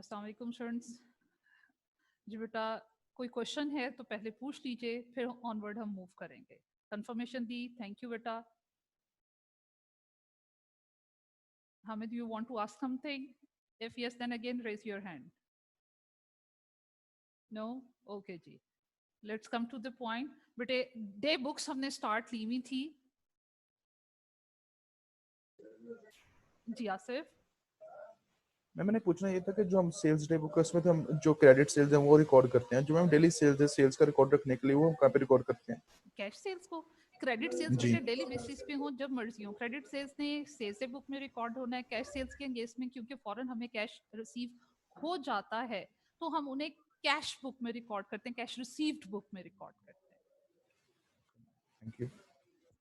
अस्सलाम वालेकुम स्टूडेंट्स। जी बेटा, कोई क्वेश्चन है तो पहले पूछ लीजिए, फिर ऑनवर्ड हम मूव करेंगे। कंफर्मेशन दी, थैंक यू बेटा। Hamid, you want to ask something? If yes then again raise your hand. No? Okay जी, let's come to the point. बेटे, डे बुक्स हमने स्टार्ट ली हुई थी। जी आसिफ। मैंने पूछना ये था कि जो हम सेल्स डे बुक है उसमें तो हम जो क्रेडिट सेल्स है वो रिकॉर्ड करते हैं, जो मैम डेली सेल्स है सेल्स का रिकॉर्ड रखने के लिए वो हम कहाँ पे रिकॉर्ड करते हैं? कैश सेल्स को क्रेडिट सेल्स जी बेटे डेली बेसिस पे हो, जब मर्जी हो। क्रेडिट सेल्स ने सेल्स बुक में रिकॉर्ड होना है। कैश सेल्स के केस में क्योंकि फॉरन हमें कैश रिसीव हो जाता है तो हम उन्हें कैश बुक में रिकॉर्ड करते हैं, कैश रिसीव्ड बुक में रिकॉर्ड करते हैं। Thank you.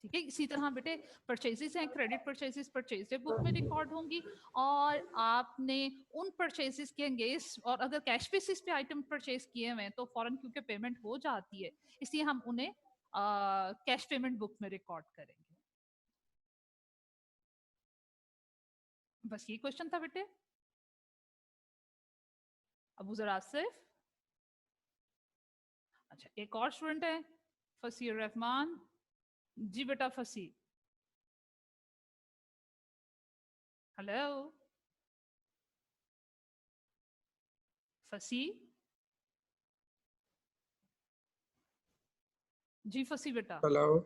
ठीक है, इसी तरह बेटे परचेजेस हैं, क्रेडिट परचेजेस परचेज बुक में रिकॉर्ड होंगी। और आपने उन परचेजेस के अगेंस्ट, और अगर कैश बेसिस पे आइटम परचेज किए हुए हैं तो फॉरन क्योंकि पेमेंट हो जाती है, इसलिए हम उन्हें कैश पेमेंट बुक में रिकॉर्ड करेंगे। बस ये क्वेश्चन था बेटे। अबू जरा आसिफ। अच्छा, एक और स्टूडेंट है फसीर रहमान। जी बेटा फसी। हेलो फसी। जी फसी बेटा। हेलो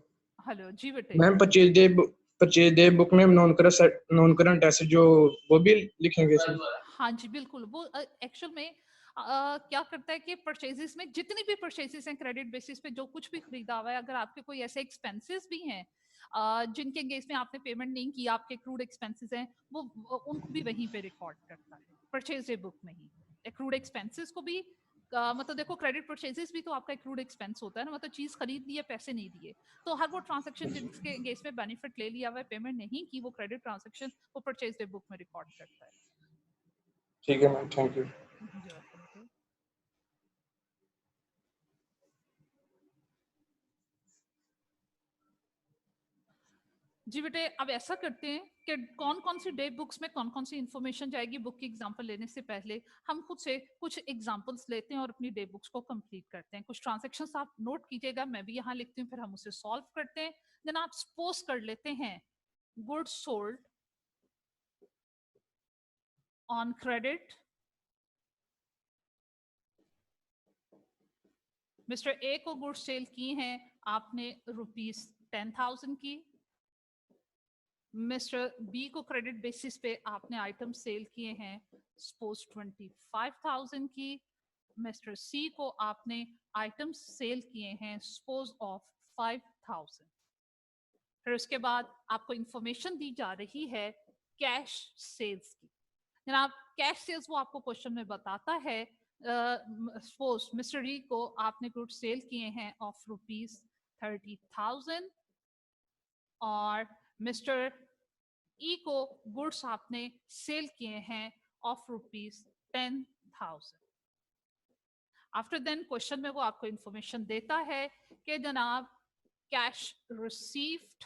हेलो जी बेटे। मैम, परचेज डे बुक में नॉन करंट एसेट जो वो भी लिखेंगे इसमें? हाँ जी बिल्कुल। वो एक्चुअल में क्या करता है कि परचेजेस में जितनी भी परचेजेस हैं क्रेडिट बेसिस पे, जो कुछ भी खरीदा हुआ है, अगर आपके कोई ऐसे एक्सपेंसेस भी हैं जिनके केस में आपने पेमेंट नहीं की, आपके क्रूड एक्सपेंसेस हैं, वो उनको भी वहीं पे रिकॉर्ड करता है परचेज डे बुक में ही। एक्रूड एक्सपेंसेस को भी मतलब देखो, क्रेडिट परचेजेस भी तो आपका एक्रूड एक्सपेंस होता है ना, मतलब चीज खरीद ली है, पैसे नहीं दिए, तो हर वो ट्रांजैक्शन जिसके केस में बेनिफिट ले लिया हुआ है, पेमेंट नहीं की, वो क्रेडिट ट्रांजैक्शन वो परचेज डे बुक में रिकॉर्ड करता है। ठीक है मैम, थैंक यू। जी वेलकम बेटे। जी बेटे, अब ऐसा करते हैं कि कौन कौन सी डे बुक्स में कौन कौन सी इंफॉर्मेशन जाएगी। बुक की एग्जांपल लेने से पहले हम खुद से कुछ एग्जांपल्स लेते हैं और अपनी डे बुक्स को कंप्लीट करते हैं। कुछ ट्रांजैक्शंस आप नोट कीजिएगा, मैं भी यहाँ लिखती हूँ, फिर हम उसे सॉल्व करते हैं। देन आप सपोज कर लेते हैं goods sold on credit. Mister A को गुड्स सेल की हैं आपने ₹10,000 की। मिस्टर बी को क्रेडिट बेसिस पे आपने आइटम सेल किए हैं सपोज 25,000 की। मिस्टर सी को आपने आइटम सेल किए हैं सपोज ऑफ 5,000। फिर उसके बाद आपको इंफॉर्मेशन दी जा रही है कैश सेल्स की। जनाब कैश सेल्स वो आपको क्वेश्चन में बताता है, सपोज मिस्टर डी को आपने गुड सेल किए हैं ऑफ ₹30,000 और मिस्टर ई को गुड्स आपने सेल किए हैं ऑफ ₹10,000। आफ्टर देन क्वेश्चन में वो आपको इंफॉर्मेशन देता है कि जनाब कैश रिसीव्ड,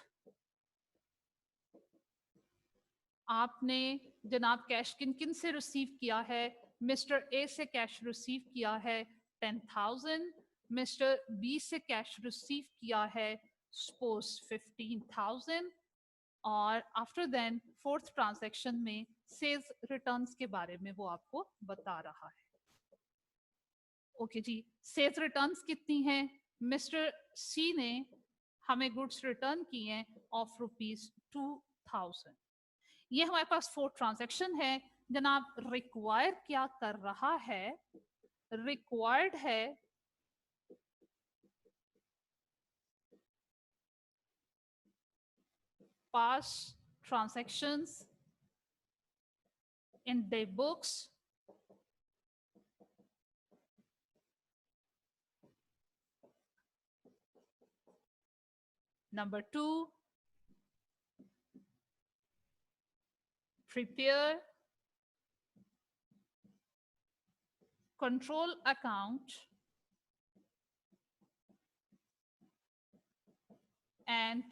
आपने जनाब कैश किन किन से रिसीव किया है। मिस्टर ए से कैश रिसीव किया है 10,000। मिस्टर बी से कैश रिसीव किया है सपोज 15,000। और आफ्टर देन फोर्थ ट्रांजैक्शन में सेल्स रिटर्न्स के बारे में वो आपको बता रहा है। ओके जी, सेल्स रिटर्न्स कितनी हैं? मिस्टर सी ने हमें गुड्स रिटर्न किए हैं ऑफ ₹2,000। ये हमारे पास फोर्थ ट्रांजैक्शन है। जनाब रिक्वायर क्या कर रहा है? रिक्वायर्ड है past transactions in their books number 2, prepare control account and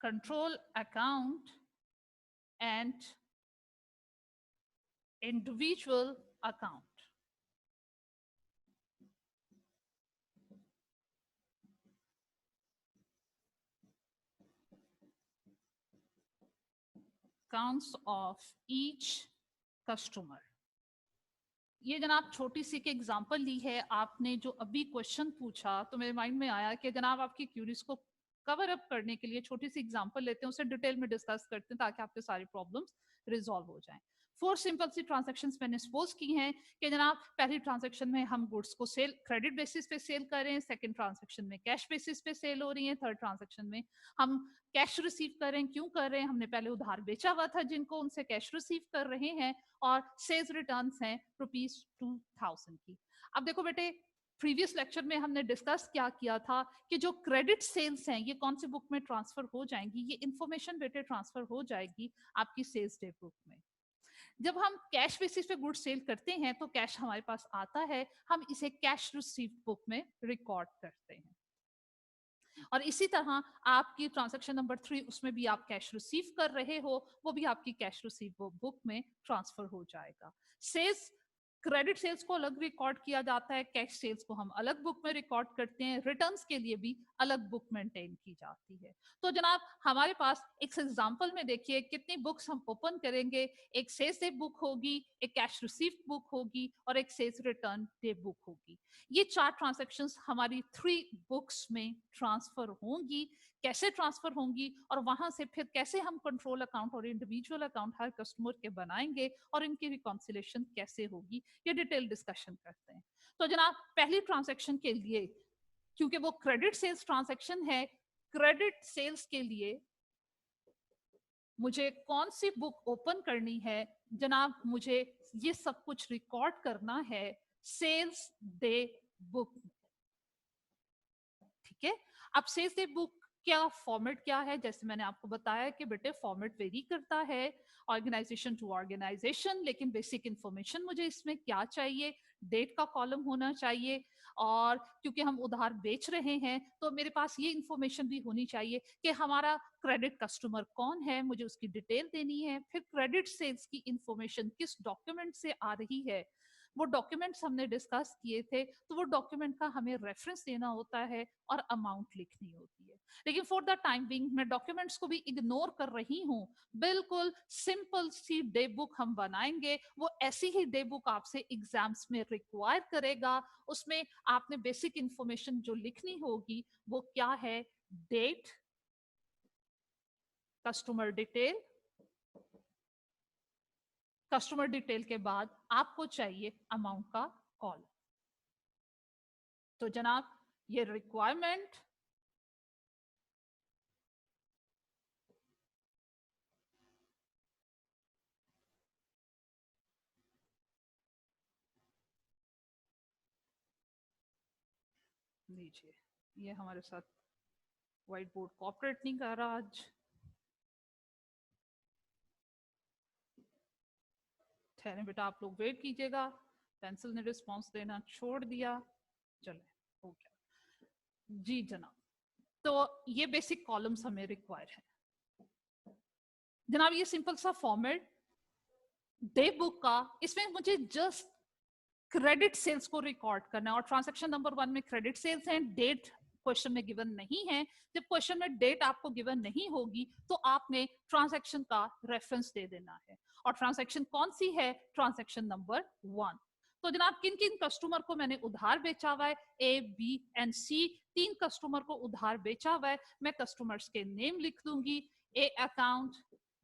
control account and individual account. accounts of each customer. ये जनाब छोटी सी के एग्जांपल ली है आपने जो अभी क्वेश्चन पूछा, तो मेरे माइंड में आया कि जनाब आपकी क्यूरीज को कवर अप करने के लिए छोटी सी एग्जांपल लेते हैं, उसे डिटेल में डिस्कस करते हैं ताकि आपके सारी प्रॉब्लम्स रिजॉल्व हो जाएं। 4 सिंपल सी ट्रांजैक्शंस मैंने सपोज की हैं कि जनाब पहली ट्रांजैक्शन में हम गुड्स को सेल क्रेडिट बेसिस पे सेल कर रहे हैं, सेकंड ट्रांजैक्शन में कैश बेसिस पे सेल हो रही है, थर्ड ट्रांजैक्शन में हम कैश रिसीव कर रहे हैं। क्यों कर रहे हैं? हमने पहले उधार बेचा हुआ था जिनको, उनसे कैश रिसीव कर रहे हैं और सेल्स रिटर्न्स हैं ₹2000 की। अब देखो बेटे, प्रीवियस लेक्चर में हमने डिस्कस क्या किया था कि जो क्रेडिट सेल्स हैं ये कौन सी बुक में ट्रांसफर हो जाएंगी? ये इंफॉर्मेशन बेटे ट्रांसफर हो जाएगी आपकी सेल्स डे बुक में। जब हम कैश बेसिस पे गुड सेल करते हैं तो कैश हमारे पास आता है, हम इसे कैश रिसीव्ड बुक में रिकॉर्ड करते हैं। और इसी तरह आपकी ट्रांजैक्शन नंबर 3, उसमें भी आप कैश रिसीव कर रहे हो, वो भी आपकी कैश रिसीव बुक में ट्रांसफर हो जाएगा। सेल्स, क्रेडिट सेल्स को अलग रिकॉर्ड किया जाता है, कैश सेल्स को हम अलग बुक में रिकॉर्ड करते हैं, रिटर्न्स के लिए भी अलग बुक मेंटेन की जाती है। तो जनाब हमारे पास एक एग्जांपल में देखिए कितनी बुक्स हम ओपन करेंगे। एक सेल्स डे बुक होगी, एक कैश रिसीव बुक होगी और एक सेल्स रिटर्न डे बुक होगी। ये 4 ट्रांजैक्शंस हमारी 3 बुक्स में ट्रांसफर होंगी। कैसे ट्रांसफर होंगी और वहां से फिर कैसे हम कंट्रोल अकाउंट और इंडिविजुअल अकाउंट हर कस्टमर के बनाएंगे और इनकी रिकॉन्सिलेशन कैसे होगी, ये डिटेल डिस्कशन करते हैं। तो जनाब पहली ट्रांजैक्शन के लिए, क्योंकि वो क्रेडिट सेल्स ट्रांजैक्शन है, क्रेडिट सेल्स के लिए मुझे कौन सी बुक ओपन करनी है? जनाब मुझे ये सब कुछ रिकॉर्ड करना है सेल्स डे बुक। ठीक है, अब सेल्स डे बुक क्या फॉर्मेट क्या है? जैसे मैंने आपको बताया कि बेटे फॉर्मेट वेरी करता है ऑर्गेनाइजेशन टू ऑर्गेनाइजेशन, लेकिन बेसिक इंफॉर्मेशन मुझे इसमें क्या चाहिए? डेट का कॉलम होना चाहिए, और क्योंकि हम उधार बेच रहे हैं तो मेरे पास ये इंफॉर्मेशन भी होनी चाहिए कि हमारा क्रेडिट कस्टमर कौन है, मुझे उसकी डिटेल देनी है। फिर क्रेडिट सेल्स की इंफॉर्मेशन किस डॉक्यूमेंट से आ रही है, वो डॉक्यूमेंट्स हमने डिस्कस किए थे, तो वो डॉक्यूमेंट का हमें रेफरेंस देना होता है और अमाउंट लिखनी होती है। लेकिन फॉर द टाइम बिंग मैं डॉक्यूमेंट्स को भी इग्नोर कर रही हूँ। बिल्कुल सिंपल सी डे बुक हम बनाएंगे, वो ऐसी ही डे बुक आपसे एग्जाम्स में रिक्वायर करेगा। उसमें आपने बेसिक इंफॉर्मेशन जो लिखनी होगी वो क्या है? Date, customer detail, customer detail के बाद आपको चाहिए अमाउंट का कॉलम। तो जनाब ये रिक्वायरमेंट लीजिए, ये हमारे साथ व्हाइट बोर्ड कोऑपरेट नहीं कर रहा आज। ठहरे बेटा, आप लोग वेट कीजिएगा, पेंसिल ने रिस्पॉन्स देना छोड़ दिया। चले, हो गया जी जनाब। तो ये बेसिक कॉलम्स हमें रिक्वायर है जनाब। ये सिंपल सा फॉर्मेट डे बुक का, इसमें मुझे जस्ट क्रेडिट सेल्स को रिकॉर्ड करना है और ट्रांजैक्शन नंबर 1 में क्रेडिट सेल्स हैं, डेट क्वेश्चन में गिवन नहीं है। जब क्वेश्चन में डेट आपको गिवन नहीं होगी तो आपने ट्रांजैक्शन का रेफरेंस दे देना है, और ट्रांजैक्शन कौन सी है? Transaction number 1। तो जनाब किन किन कस्टमर को मैंने उधार बेचा हुआ है? ए, बी एंड सी, 3 कस्टमर को उधार बेचा हुआ है। मैं कस्टमर्स के नेम लिख दूंगी, A account,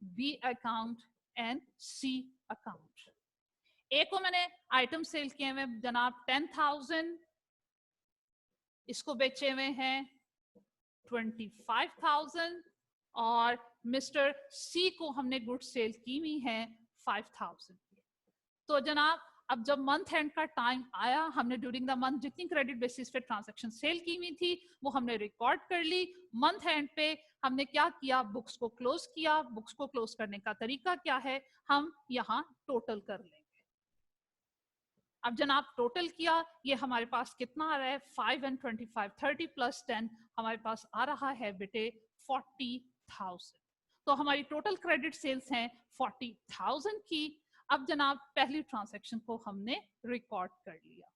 B account and C account. A को मैंने आइटम सेल किए हुए जनाब 10,000, इसको बेचे हुए हैं 25,000, और मिस्टर सी को हमने गुड सेल की हुई है 5,000। तो जनाब अब जब मंथ एंड का टाइम आया, हमने ड्यूरिंग द मंथ जितनी क्रेडिट बेसिस पे ट्रांजैक्शन सेल की हुई थी वो हमने रिकॉर्ड कर ली। मंथ एंड पे हमने क्या किया? बुक्स को क्लोज किया। बुक्स को क्लोज करने का तरीका क्या है? हम यहाँ टोटल कर लेंगे। अब जनाब टोटल किया, ये हमारे पास कितना आ रहा है? 5 and 25, 30 plus 10 हमारे पास आ रहा है बेटे 40,000। तो हमारी टोटल क्रेडिट सेल्स हैं 40,000 की। अब जनाब पहली ट्रांजैक्शन को हमने रिकॉर्ड कर लिया।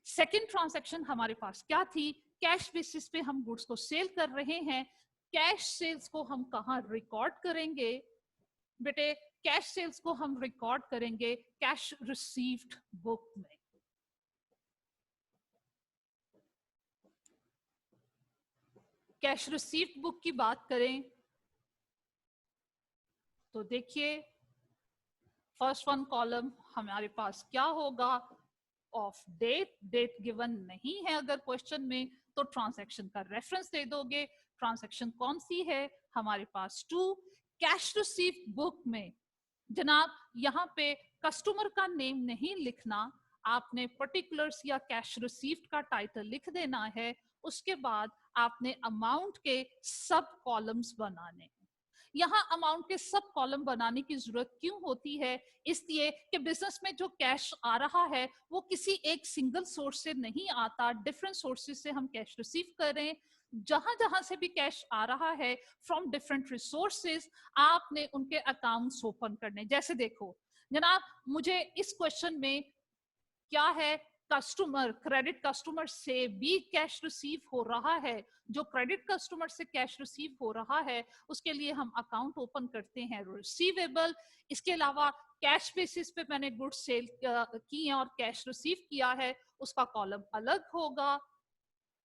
सेकंड ट्रांजैक्शन हमारे पास क्या थी? कैश बेसिस पे हम गुड्स को सेल कर रहे हैं। कैश सेल्स को हम कहाँ रिकॉर्ड करेंगे? बेटे कैश सेल्स को हम रिकॉर्ड करेंगे कैश रिसीव्ड बुक में। कैश रिसीव्ड बुक की बात करें तो देखिए फर्स्ट वन कॉलम हमारे पास क्या होगा, ऑफ डेट, डेट गिवन नहीं है अगर क्वेश्चन में तो ट्रांजैक्शन का रेफरेंस दे दोगे। ट्रांजैक्शन कौन सी है हमारे पास 2। कैश रिसीव्ड बुक में जनाब यहाँ पे कस्टमर का नेम नहीं लिखना, आपने पर्टिकुलर्स या कैश रिसीव्ड का टाइटल लिख देना है। उसके बाद आपने अमाउंट के सब कॉलम्स बनाने। यहाँ अमाउंट के सब कॉलम बनाने की जरूरत क्यों होती है, इसलिए कि बिजनेस में जो कैश आ रहा है वो किसी एक सिंगल सोर्स से नहीं आता, डिफरेंट सोर्सेज से हम कैश रिसीव कर रहे हैं। जहां जहां से भी कैश आ रहा है फ्रॉम डिफरेंट रिसोर्सेज, आपने उनके अकाउंट्स ओपन करने। जैसे देखो जनाब मुझे इस क्वेश्चन में क्या है, कस्टमर, क्रेडिट कस्टमर से भी कैश रिसीव हो रहा है। जो क्रेडिट कस्टमर से कैश रिसीव हो रहा है उसके लिए हम अकाउंट ओपन करते हैं रिसीवेबल। इसके अलावा कैश बेसिस पे मैंने गुड्स सेल की है और कैश रिसीव किया है, उसका कॉलम अलग होगा।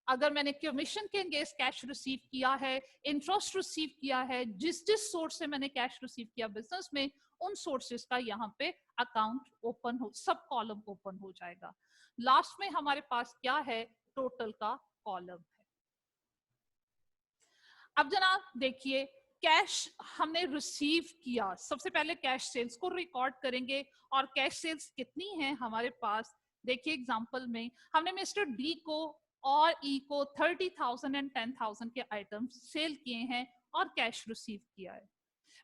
अगर मैंने कमीशन के अगेंस्ट कैश रिसीव किया है, इंटरेस्ट रिसीव किया है, जिस जिस सोर्स से मैंने कैश रिसीव किया बिजनेस में, उन सोर्सेज का यहाँ पे अकाउंट ओपन हो, सब कॉलम ओपन हो जाएगा। लास्ट में हमारे पास क्या है, टोटल का कॉलम है। अब जनाब देखिए कैश हमने रिसीव किया, सबसे पहले कैश सेल्स को रिकॉर्ड करेंगे। और कैश सेल्स कितनी है हमारे पास, देखिए एग्जांपल में हमने मिस्टर डी को और ई को 30,000 एंड 10,000 के आइटम्स सेल किए हैं और कैश रिसीव किया है।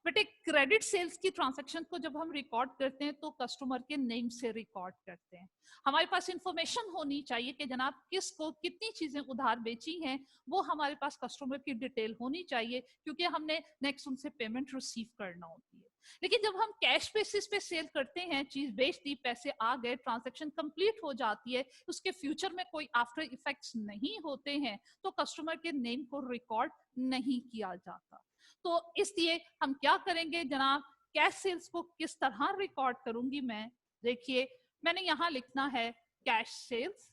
बट एक क्रेडिट सेल्स की ट्रांजैक्शन को जब हम रिकॉर्ड करते हैं तो कस्टमर के नेम से रिकॉर्ड करते हैं। हमारे पास इंफॉर्मेशन होनी चाहिए कि जनाब किसको कितनी चीजें उधार बेची हैं, वो हमारे पास कस्टमर की डिटेल होनी चाहिए क्योंकि हमने नेक्स्ट उनसे पेमेंट रिसीव करना होती है। लेकिन जब हम कैश बेसिस पे सेल करते हैं, चीज बेच दी, पैसे आ गए, ट्रांजैक्शन कंप्लीट हो जाती है, उसके फ्यूचर में कोई आफ्टर इफेक्ट्स नहीं होते हैं, तो कस्टमर के नेम को रिकॉर्ड नहीं किया जाता। तो इसलिए हम क्या करेंगे जनाब, कैश सेल्स को किस तरह रिकॉर्ड करूंगी मैं, देखिए मैंने यहां लिखना है कैश सेल्स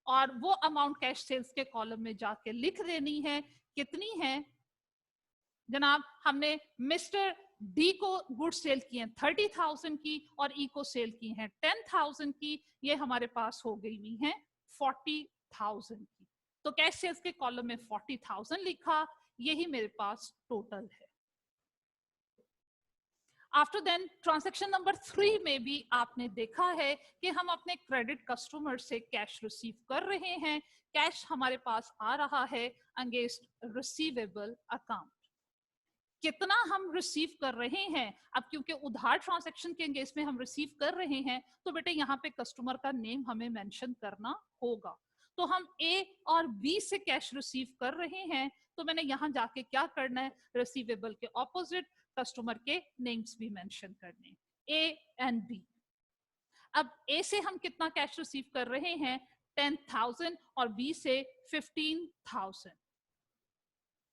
और वो अमाउंट कैश सेल्स के कॉलम में जाके लिख देनी है। कितनी है जनाब, हमने मिस्टर डी को गुड सेल किए हैं 30,000 की और ई को सेल की हैं 10,000 की, ये हमारे पास हो गई हुई हैं 40,000 की। तो कैश सेल्स के कॉलम में 40,000 लिखा, यही मेरे पास टोटल है। आफ्टर देन ट्रांजैक्शन नंबर 3 में भी आपने देखा है कि हम अपने क्रेडिट कस्टमर से कैश रिसीव कर रहे हैं, कैश हमारे पास आ रहा है अगेंस्ट रिसीवेबल अकाउंट। कितना हम रिसीव कर रहे हैं, अब क्योंकि उधार ट्रांजैक्शन के अगेंस्ट में हम रिसीव कर रहे हैं तो बेटे यहाँ पे कस्टमर का नेम हमें मेंशन करना होगा। तो हम ए और बी से कैश रिसीव कर रहे हैं, तो मैंने यहाँ जाके क्या करना है, रिसीवेबल के ऑपोजिट कस्टमर के नेम्स भी मेंशन करने, ए एंड बी। अब ए से हम कितना कैश रिसीव कर रहे हैं 10,000 और बी से 15,000।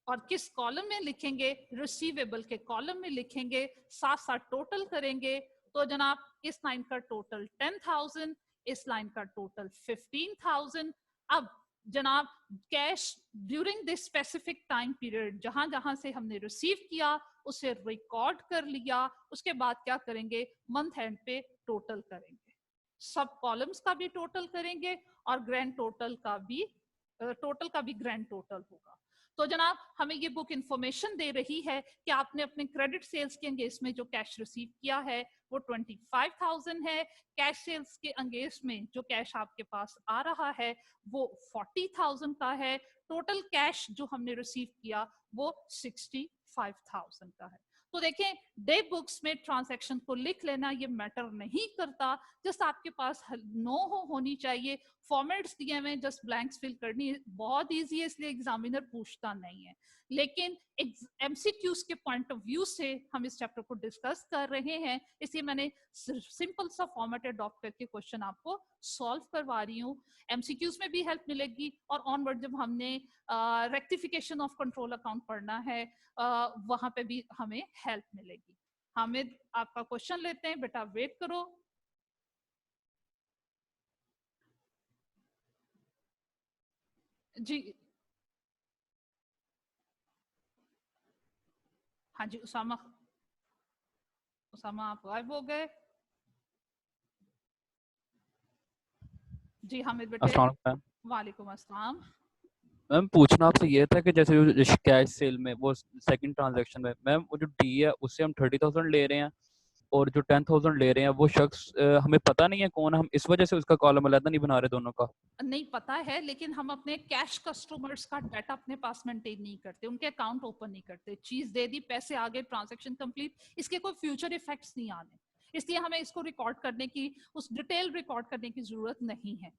और किस कॉलम में लिखेंगे, रिसीवेबल के कॉलम में लिखेंगे, साथ साथ टोटल करेंगे। तो जनाब इस लाइन का टोटल 10,000, इस लाइन का टोटल 15,000। अब जनाब cash during this specific time period जहां जहां से हमने रिसीव किया उसे रिकॉर्ड कर लिया, उसके बाद क्या करेंगे, मंथ एंड पे टोटल करेंगे, सब कॉलम्स का भी टोटल करेंगे और ग्रैंड टोटल का भी ग्रैंड टोटल होगा। तो जनाब हमें ये बुक इंफॉर्मेशन दे रही है कि आपने अपने क्रेडिट सेल्स के अंगेंस्ट में जो कैश रिसीव किया है वो 25,000 है, कैश सेल्स के अंगेंस्ट में जो कैश आपके पास आ रहा है वो 40,000 का है, टोटल कैश जो हमने रिसीव किया वो 65,000 का है। तो देखें डे बुक्स में ट्रांजैक्शन को लिख लेना ये मैटर नहीं करता, जस्ट आपके पास नो होनी चाहिए, फॉर्मेट्स दिए हुए जस्ट ब्लैंक्स फिल करनी बहुत इजी है, इसलिए एग्जामिनर पूछता नहीं है। लेकिन एमसीक्यूज के पॉइंट ऑफ व्यू से हम इस चैप्टर को डिस्कस कर रहे हैं, इसलिए मैंने सिंपल सा फॉर्मेट अडॉप्ट करके क्वेश्चन आपको सॉल्व करवा रही हूँ। एमसीक्यूज में भी हेल्प मिलेगी और ऑनवर्ड जब हमने रेक्टिफिकेशन ऑफ कंट्रोल अकाउंट पढ़ना है वहां पे भी हमें हेल्प मिलेगी। हामिद आपका क्वेश्चन लेते हैं, बेटा वेट करो। जी हाँ जी, उसामा आप गायब हो गए। जी हामिद बेटे। अस्सलाम वालेकुम वालेकुम अस्सलाम। मैम, पूछना आपसे ये था कि जैसे जो कैश सेल में वो सेकंड ट्रांजैक्शन में मैम वो जो डी है उससे हम 30,000 ले रहे हैं और जो 10,000 ले रहे हैं वो शख्स हमें पता नहीं है कौन है, हम इस वजह से उसका कॉलम अलग नहीं बना रहे दोनों का। नहीं पता है, लेकिन हम अपने कैश कस्टमर्स का डाटा अपने पास मेंटेन नहीं करते, उनके अकाउंट ओपन नहीं करते। चीज दे दी, पैसे आ गए, ट्रांजैक्शन कंप्लीट, इसके कोई फ्यूचर इफेक्ट्स नहीं आने, इसलिए हमें इसको रिकॉर्ड करने की, उस डिटेल रिकॉर्ड करने की जरूरत नहीं है।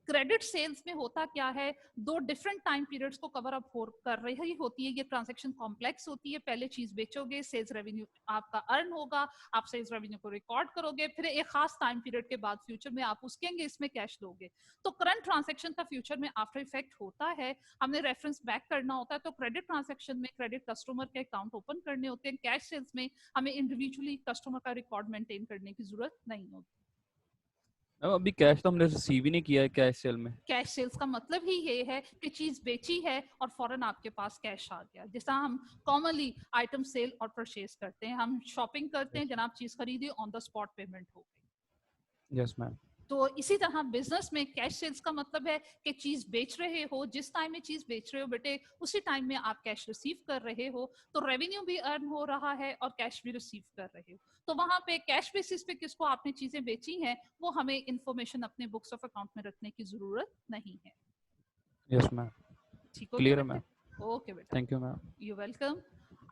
क्रेडिट सेल्स में होता क्या है, दो डिफरेंट टाइम पीरियड्स को कवर अप कर रही होती है। ये ट्रांजैक्शन कॉम्प्लेक्स होती है, पहले चीज बेचोगे, सेल्स रेवेन्यू आपका अर्न होगा, आप सेल्स रेवेन्यू को रिकॉर्ड करोगे, फिर एक खास टाइम पीरियड के बाद फ्यूचर में आप उसके इसमें कैश लोगे। तो करंट ट्रांजैक्शन का फ्यूचर में आफ्टर इफेक्ट होता है, हमने रेफरेंस बैक करना होता है। तो क्रेडिट ट्रांजैक्शन में क्रेडिट कस्टमर के अकाउंट ओपन करने होते हैं, कैश सेल्स में हमें इंडिविजुअली कस्टमर का रिकॉर्ड मेंटेन करने की जरूरत नहीं होती। मैम अभी कैश तो हमने रिसीव ही नहीं किया है कैश सेल में। कैश सेल्स का मतलब ही ये है कि चीज बेची है और फौरन आपके पास कैश आ गया, जैसा हम कॉमनली आइटम सेल और परचेज करते हैं। हम शॉपिंग करते हैं, जनाब चीज खरीदी, ऑन द स्पॉट पेमेंट हो गई। Yes ma'am. तो इसी तरह बिजनेस में कैश सेल्स का मतलब है कि चीज बेच रहे हो, जिस टाइम में चीज बेच रहे हो बेटे उसी टाइम में आप कैश रिसीव कर रहे हो, तो रेवेन्यू भी अर्न हो रहा है और कैश भी रिसीव कर रहे हो। तो वहां पे कैश बेसिस पे किसको आपने चीजें बेची हैं वो हमें इंफॉर्मेशन अपने बुक्स ऑफ अकाउंट में रखने की जरूरत नहीं है। यस मैम, ठीक हो क्लियर गया है मैम। बेटे? ओके बेटा, thank you ma'am. You welcome.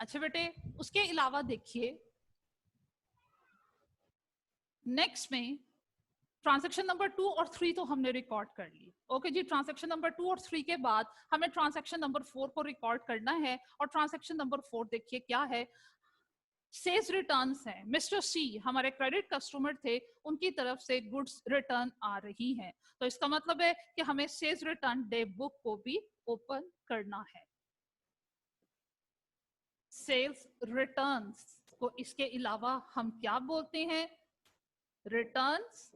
अच्छा बेटे, उसके अलावा देखिए नेक्स्ट में ट्रांजैक्शन नंबर 2 और 3 तो हमने रिकॉर्ड कर ली। ओके जी, ट्रांजैक्शन नंबर 2 और 3 के बाद हमें ट्रांजैक्शन नंबर 4 को रिकॉर्ड करना है। और ट्रांजैक्शन नंबर 4 देखिए क्या है, सेल्स रिटर्न्स है। मिस्टर सी हमारे क्रेडिट कस्टमर थे, उनकी तरफ से गुड्स रिटर्न आ रही हैं, तो इसका मतलब है कि हमें सेल्स रिटर्न डे बुक को भी ओपन करना है। सेल्स रिटर्न्स को इसके अलावा हम क्या बोलते हैं, रिटर्न्स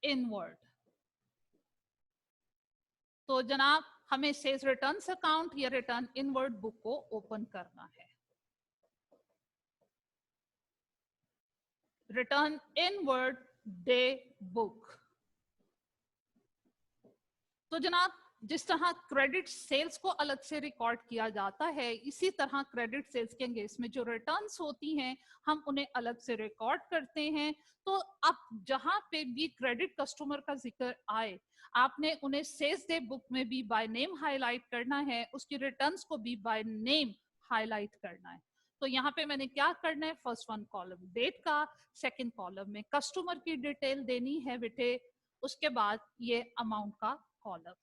इनवर्ड। तो जनाब हमें सेल्स रिटर्न्स अकाउंट या रिटर्न इनवर्ड बुक को ओपन करना है। Return inward day book. तो जनाब जिस तरह क्रेडिट सेल्स को अलग से रिकॉर्ड किया जाता है, इसी तरह क्रेडिट सेल्स के अंगेज में जो रिटर्न्स होती हैं हम उन्हें अलग से रिकॉर्ड करते हैं। तो अब जहां पे भी क्रेडिट कस्टमर का जिक्र आए, आपने उन्हें सेल्स डे बुक में भी बाय नेम हाईलाइट करना है, उसकी रिटर्न्स को भी बाय नेम हाईलाइट करना है। तो यहाँ पे मैंने क्या करना है, फर्स्ट वन कॉलम डेट का, सेकंड कॉलम में कस्टमर की डिटेल देनी है बेटे, उसके बाद ये अमाउंट का कॉलम।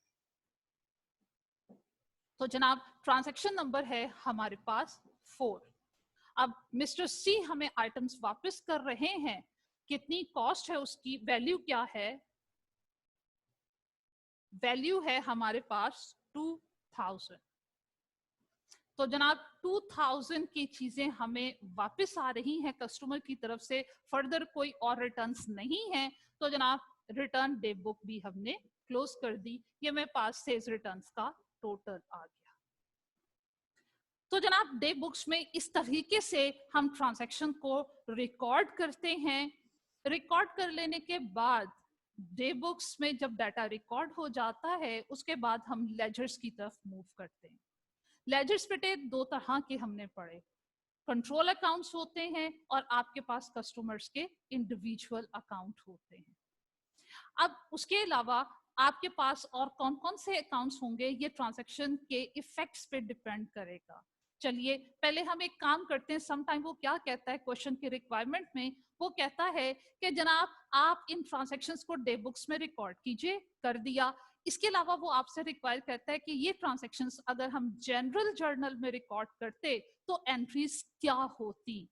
तो जनाब ट्रांजैक्शन नंबर है हमारे पास 4। अब मिस्टर सी हमें आइटम्स वापस कर रहे हैं, कितनी कॉस्ट है उसकी, वैल्यू क्या है, वैल्यू है हमारे पास 2000। तो जनाब 2000 की चीजें हमें वापस आ रही हैं कस्टमर की तरफ से, फर्दर कोई और रिटर्न्स नहीं है। तो जनाब रिटर्न डे बुक भी हमने क्लोज कर दी, ये मेरे पास सेल्स रिटर्न्स का टोटल आ गया। तो जनाब डे बुक्स में इस तरीके से हम ट्रांजैक्शन को रिकॉर्ड करते हैं। रिकॉर्ड कर लेने के बाद डे बुक्स में जब डाटा रिकॉर्ड हो जाता है, उसके बाद हम लेजर्स की तरफ मूव करते हैं। लेजर्स बेटे दो तरह के हमने पढ़े, कंट्रोल अकाउंट्स होते हैं और आपके पास कस्टमर्स के इंडिविजुअल अकाउंट होते हैं। अब उसके अलावा आपके पास और कौन कौन से अकाउंट्स होंगे, ये ट्रांजैक्शन के इफेक्ट्स पे डिपेंड करेगा। चलिए पहले हम एक काम करते हैं, सम टाइम वो क्या कहता है क्वेश्चन की रिक्वायरमेंट में, वो कहता है कि जनाब आप इन ट्रांजैक्शंस को डे बुक्स में रिकॉर्ड कीजिए, कर दिया। इसके अलावा वो आपसे रिक्वायर करता है कि ये ट्रांजैक्शंस अगर हम जनरल जर्नल में रिकॉर्ड करते तो एंट्रीज क्या होती,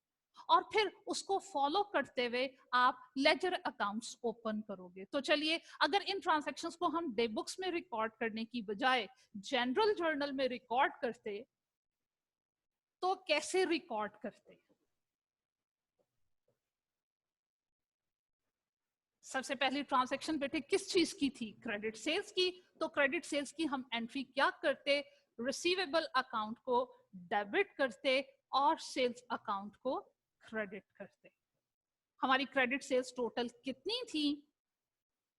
और फिर उसको फॉलो करते हुए आप लेजर अकाउंट्स ओपन करोगे। तो चलिए अगर इन ट्रांजैक्शंस को हम डे बुक्स में रिकॉर्ड करने की बजाय जनरल जर्नल में रिकॉर्ड करते तो कैसे रिकॉर्ड करते। सबसे पहली ट्रांजैक्शन बेटे किस चीज की थी? क्रेडिट सेल्स की। तो क्रेडिट सेल्स की हम एंट्री क्या करते? रिसीवेबल अकाउंट को डेबिट करते और सेल्स अकाउंट को क्रेडिट करते। हमारी क्रेडिट सेल्स टोटल कितनी थी?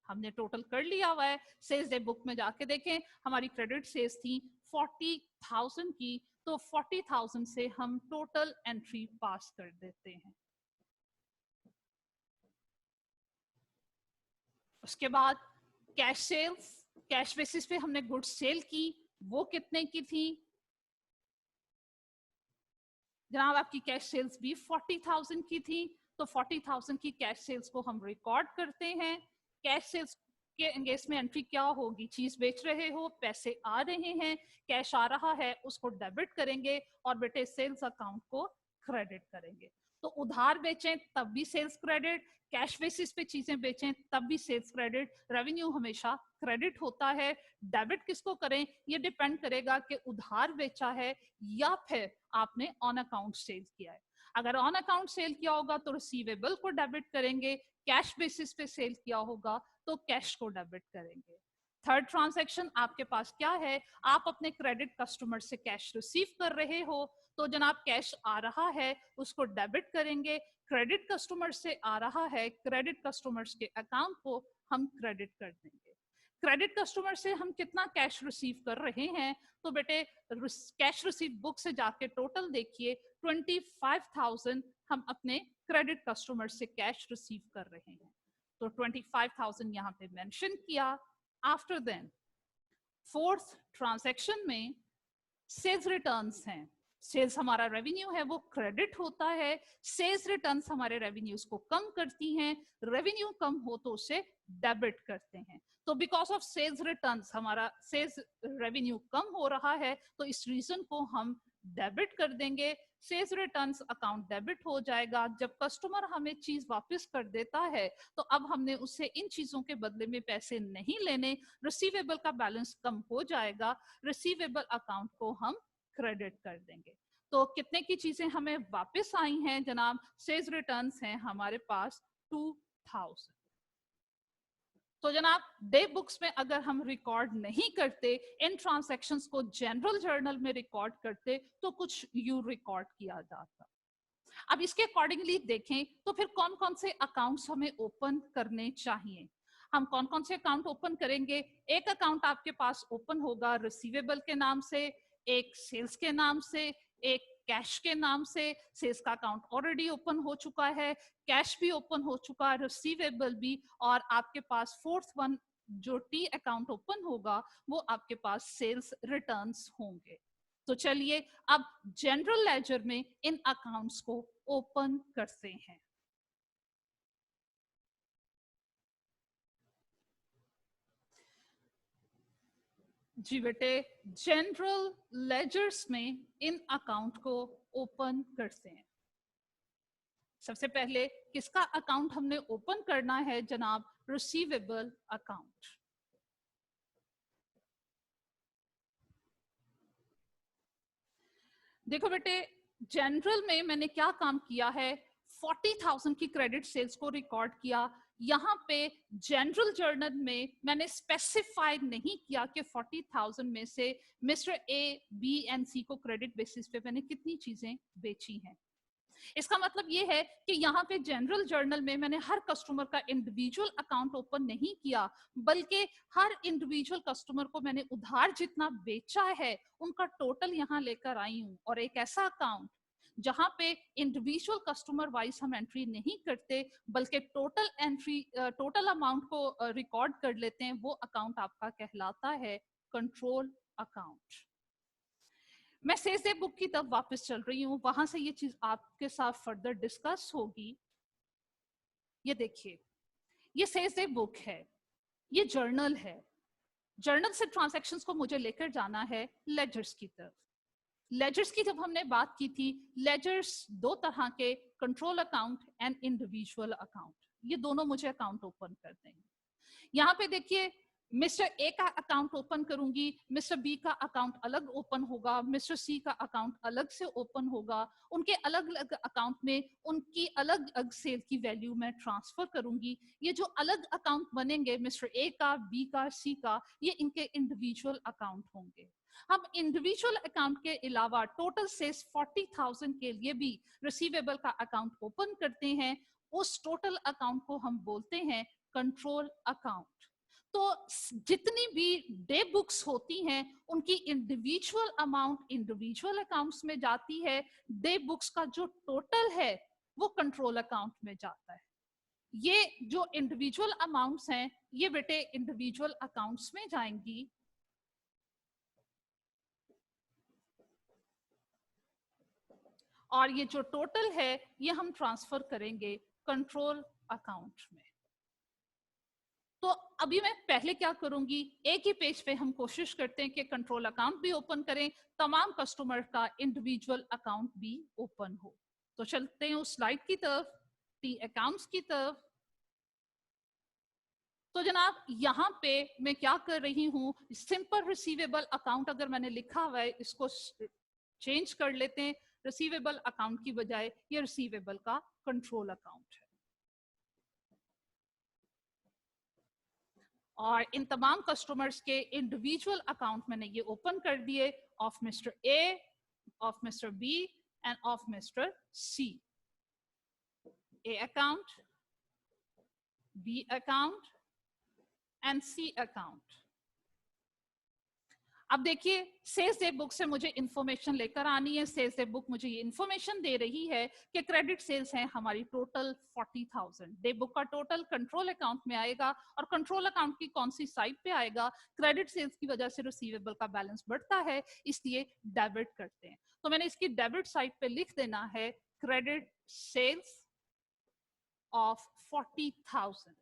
हमने टोटल कर लिया हुआ है, सेल्स डे बुक में जाके देखें, हमारी क्रेडिट सेल्स थी 40,000 की। तो 40,000 से हम टोटल एंट्री पास कर देते हैं। उसके बाद कैश सेल्स, कैश बेसिस पे हमने गुड्स सेल की, वो कितने की थी? जनाब आपकी कैश सेल्स भी 40,000 की थी। तो 40,000 की कैश सेल्स को हम रिकॉर्ड करते हैं। कैश सेल्स के एंगेज में एंट्री क्या होगी? चीज बेच रहे हो, पैसे आ रहे हैं, कैश आ रहा है, उसको डेबिट करेंगे और बेटे सेल्स अकाउंट को क्रेडिट करेंगे। तो उधार बेचें तब भी सेल्स क्रेडिट, कैश बेसिस पे चीजें बेचें तब भी सेल्स क्रेडिट। रेवेन्यू हमेशा क्रेडिट होता है। डेबिट किसको करें? ये डिपेंड करेगा कि उधार बेचा है या फिर आपने ऑन अकाउंट सेल किया है। अगर ऑन अकाउंट सेल किया होगा तो रिसीवेबल को डेबिट करेंगे, कैश बेसिस पे सेल किया होगा तो कैश को डेबिट करेंगे। थर्ड ट्रांजैक्शन आपके पास क्या है? आप अपने क्रेडिट कस्टमर से कैश रिसीव कर रहे हो, तो जनाब कैश आ रहा है उसको डेबिट करेंगे। क्रेडिट कस्टमर से आ रहा है, क्रेडिट कस्टमर्स के अकाउंट को हम क्रेडिट कर देंगे। क्रेडिट कस्टमर से हम कितना कैश रिसीव कर रहे हैं? तो बेटे कैश रिसीव बुक से जाके टोटल देखिए 25,000 हम अपने क्रेडिट कस्टमर से कैश रिसीव कर रहे हैं। तो 25,000 यहाँ पे मेंशन किया। आफ्टर देन फोर्थ ट्रांजैक्शन में सेल्स रिटर्न्स हैं। सेल्स हमारा रेवेन्यू है वो क्रेडिट होता है, सेल्स रिटर्न्स हमारे रेवेन्यूज को कम करती हैं, रेवेन्यू कम हो तो उसे डेबिट करते हैं। तो बिकॉज ऑफ सेल्स रिटर्न्स हमारा सेल्स रेवेन्यू कम हो रहा है, तो इस रीजन को हम डेबिट कर देंगे। सेल्स रिटर्न्स अकाउंट डेबिट हो जाएगा। जब कस्टमर हमें चीज वापस कर देता है तो अब हमने उससे इन चीजों के बदले में पैसे नहीं लेने, रिसीवेबल का बैलेंस कम हो जाएगा, रिसीवेबल अकाउंट को हम क्रेडिट कर देंगे। तो कितने की चीजें हमें वापस आई हैं जनाब? सेल्स रिटर्न्स हैं हमारे पास 2,000। तो जनाब डे बुक्स में अगर हम रिकॉर्ड नहीं करते, इन ट्रांजैक्शंस को जनरल जर्नल में रिकॉर्ड करते तो कुछ यूं रिकॉर्ड किया जाता। अब इसके अकॉर्डिंगली देखें तो फिर कौन कौन से अकाउंट्स हमें ओपन करने चाहिए। हम कौन कौन से अकाउंट ओपन करेंगे? एक अकाउंट आपके पास ओपन होगा रिसीवेबल के नाम से, एक सेल्स के नाम से, एक कैश के नाम से। सेल्स का अकाउंट ऑलरेडी ओपन हो चुका है, कैश भी ओपन हो चुका है, रिसीवेबल भी, और आपके पास फोर्थ वन जो टी अकाउंट ओपन होगा वो आपके पास सेल्स रिटर्न्स होंगे। तो चलिए अब जनरल लेजर में इन अकाउंट्स को ओपन करते हैं। जी बेटे, जनरल लेजर्स में इन अकाउंट को ओपन करते हैं। सबसे पहले किसका अकाउंट हमने ओपन करना है जनाब? Receivable account. देखो बेटे, जनरल में मैंने क्या काम किया है? 40,000 की क्रेडिट सेल्स को रिकॉर्ड किया। यहाँ पे जनरल जर्नल में मैंने स्पेसिफाई नहीं किया कि 40,000 में से मिस्टर ए, बी एंड सी को क्रेडिट बेसिस पे मैंने कितनी चीजें बेची हैं। इसका मतलब ये है कि यहाँ पे जनरल जर्नल में मैंने हर कस्टमर का इंडिविजुअल अकाउंट ओपन नहीं किया, बल्कि हर इंडिविजुअल कस्टमर को मैंने उधार जितना बेचा है उनका टोटल यहाँ लेकर आई हूँ। और एक ऐसा अकाउंट जहां पे इंडिविजुअल कस्टमर वाइज हम एंट्री नहीं करते बल्कि टोटल एंट्री, टोटल अमाउंट को रिकॉर्ड कर लेते हैं, वो अकाउंट आपका कहलाता है कंट्रोल अकाउंट। मैं सेल्स डे बुक की तरफ वापस चल रही हूँ, वहां से ये चीज आपके साथ फर्दर डिस्कस होगी। ये देखिए, ये सेल्स डे बुक है, ये जर्नल है। जर्नल से ट्रांजैक्शंस को मुझे लेकर जाना है लेजर्स की तरफ। लेजर्स की जब हमने बात की थी, लेजर्स दो तरह के, control account and individual account, ये दोनों मुझे अकाउंट ओपन कर देंगे। यहाँ पे देखिए मिस्टर ए का अकाउंट ओपन करूंगी, मिस्टर बी का अकाउंट अलग ओपन होगा, मिस्टर सी का अकाउंट अलग से ओपन होगा, उनके अलग अलग अकाउंट में उनकी अलग अलग सेल की वैल्यू मैं ट्रांसफर करूंगी। ये जो अलग अकाउंट बनेंगे मिस्टर ए का, बी का, सी का, ये इनके इंडिविजुअल अकाउंट होंगे। हम इंडिविजुअल अकाउंट के अलावा टोटल सेल्स 40,000 के लिए भी रिसीवेबल का अकाउंट ओपन करते हैं। उस टोटल अकाउंट को हम बोलते हैं कंट्रोल अकाउंट। तो जितनी भी डे बुक्स होती हैं उनकी इंडिविजुअल अमाउंट इंडिविजुअल अकाउंट्स में जाती है, डे बुक्स का जो टोटल है वो कंट्रोल अकाउंट में जाता है। ये जो इंडिविजुअल अमाउंट्स हैं ये बेटे इंडिविजुअल अकाउंट्स में जाएंगी, और ये जो टोटल है ये हम ट्रांसफर करेंगे कंट्रोल अकाउंट में। तो अभी मैं पहले क्या करूंगी, एक ही पेज पे हम कोशिश करते हैं कि कंट्रोल अकाउंट भी ओपन करें, तमाम कस्टमर का इंडिविजुअल अकाउंट भी ओपन हो। तो चलते हैं उस स्लाइड की तरफ, टी अकाउंट्स की तरफ। तो जनाब यहाँ पे मैं क्या कर रही हूँ, सिंपल रिसीवेबल अकाउंट अगर मैंने लिखा हुआ है इसको चेंज कर लेते हैं, रिसीवेबल अकाउंट की बजाय ये रिसीवेबल का कंट्रोल अकाउंट है। और इन तमाम कस्टमर्स के इंडिविजुअल अकाउंट मैंने ये ओपन कर दिए, of mister A, of mister B and of mister C. A account, B account and C account. अब देखिए सेल्स डे बुक से मुझे इंफॉर्मेशन लेकर आनी है। सेल्स डे बुक मुझे ये इंफॉर्मेशन दे रही है कि क्रेडिट सेल्स हैं हमारी टोटल 40,000। डे बुक का टोटल कंट्रोल अकाउंट में आएगा, और कंट्रोल अकाउंट की कौन सी साइड पे आएगा, क्रेडिट सेल्स की वजह से रिसीवेबल का बैलेंस बढ़ता है इसलिए डेबिट करते हैं। तो मैंने इसकी डेबिट साइड पे लिख देना है क्रेडिट सेल्स ऑफ 40,000,